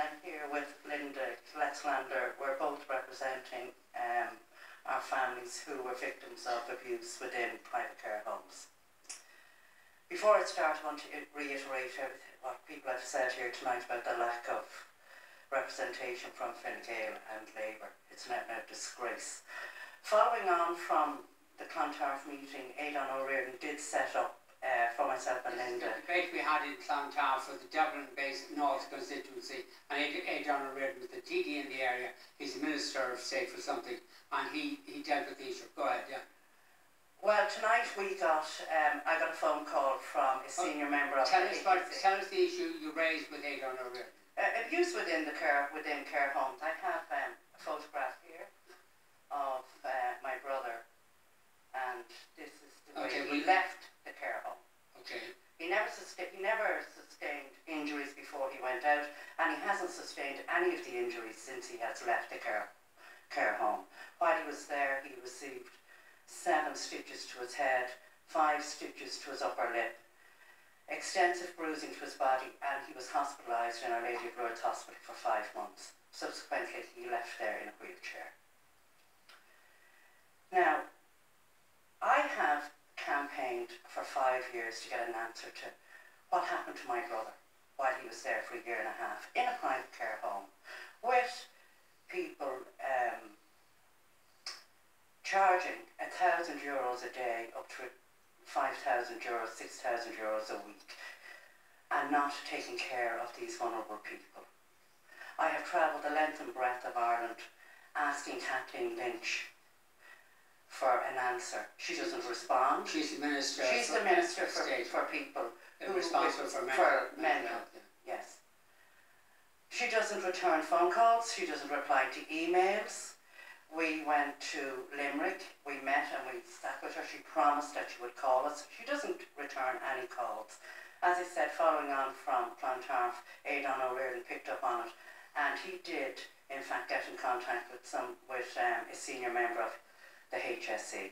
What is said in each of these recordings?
I'm here with Linda Kletzander. We're both representing our families who were victims of abuse within private care homes. Before I start, I want to reiterate what people have said here tonight about the lack of representation from Fine Gael and Labour. It's an out-and-out disgrace. Following on from the Clontarf meeting, Aidan O'Riordan did set up for myself and Linda. The debate we had in Clontarf for the Dublin-based North constituency, and Aidan O'Riordan was the TD in the area. He's the Minister of State for something, and he dealt with the issue. Go ahead, yeah. Well, tonight we got, I got a phone call from a senior member of tell us the issue you raised with Aidan O'Riordan. Abuse within care homes. I have a photograph here of my brother, and this is the way he left the care home. Okay. He never sustained injuries before he went out, and he hasn't sustained any of the injuries since he has left the care home. While he was there, he received 7 stitches to his head, 5 stitches to his upper lip, extensive bruising to his body, and he was hospitalised in Our Lady of Lourdes Hospital for 5 months. Subsequently, he left there in a wheelchair. Now, I have campaigned for 5 years to get an answer to what happened to my brother while he was there for 1.5 years in a private care home with people charging €1,000 a day up to €5,000, €6,000 a week, and not taking care of these vulnerable people. I have travelled the length and breadth of Ireland asking Kathleen Lynch for an answer. She doesn't respond. She's the Minister. She's the Minister for people who are responsible for mental health. Yes. She doesn't return phone calls. She doesn't reply to emails. We went to Limerick. We met and we sat with her. She promised that she would call us. She doesn't return any calls. As I said, following on from Clontarf, Aidan O'Riordan picked up on it, and he did, in fact, get in contact with a senior member of the HSE.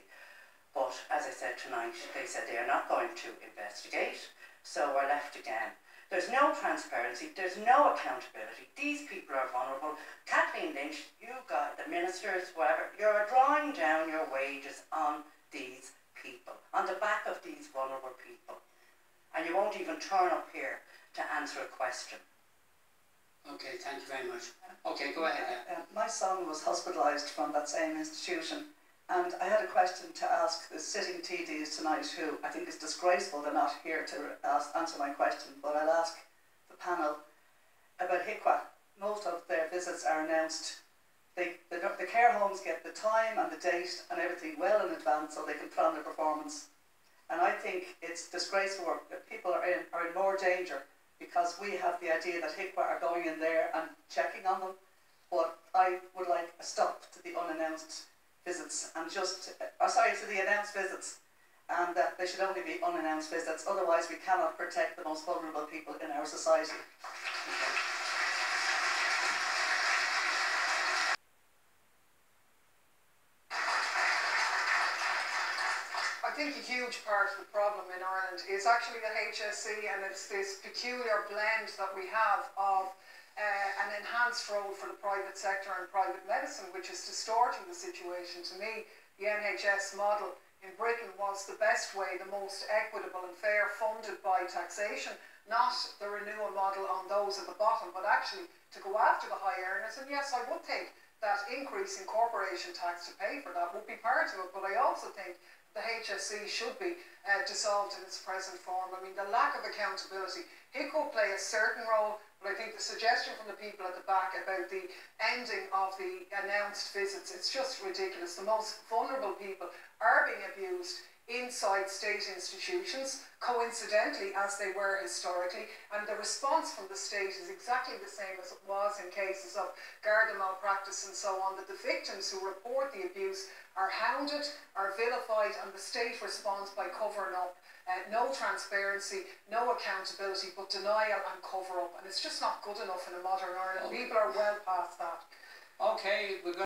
But as I said tonight, they said they are not going to investigate, so we're left again. There's no transparency, there's no accountability. These people are vulnerable. Kathleen Lynch, you got the ministers, whatever, you're drawing down your wages on these people, on the back of these vulnerable people. And you won't even turn up here to answer a question. Okay, thank you very much. Okay, go ahead. My son was hospitalised from that same institution, and I had a question to ask the sitting TDs tonight, who I think is disgraceful they're not here to answer my question, but I'll ask the panel about HIQA. Most of their visits are announced. The care homes get the time and the date and everything well in advance so they can plan their performance. And I think it's disgraceful work that people are in more danger because we have the idea that HIQA are going in there and checking on them. But I would like a stop to the unannounced visits and to the announced visits, and that they should only be unannounced visits. Otherwise, we cannot protect the most vulnerable people in our society. I think a huge part of the problem in Ireland is actually the HSE, and it's this peculiar blend that we have of an enhanced role for the private sector and private medicine, which is distorting the situation. To me, the NHS model in Britain was the best way, the most equitable and fair, funded by taxation, not the renewal model on those at the bottom, but actually to go after the high earners. And yes, I would think that increase in corporation tax to pay for that would be part of it, but I also think the HSE should be dissolved in its present form. I mean, the lack of accountability. HIQA play a certain role, but I think the suggestion from the people at the back about the ending of the announced visits, it's just ridiculous. The most vulnerable people are being abused inside state institutions, coincidentally as they were historically, and the response from the state is exactly the same as it was in cases of Garda malpractice and so on, that the victims who report the abuse are hounded, are vilified, and the state responds by covering up. No transparency, no accountability, but denial and cover up, and it's just not good enough in a modern Ireland. People are well past that. Okay, we're going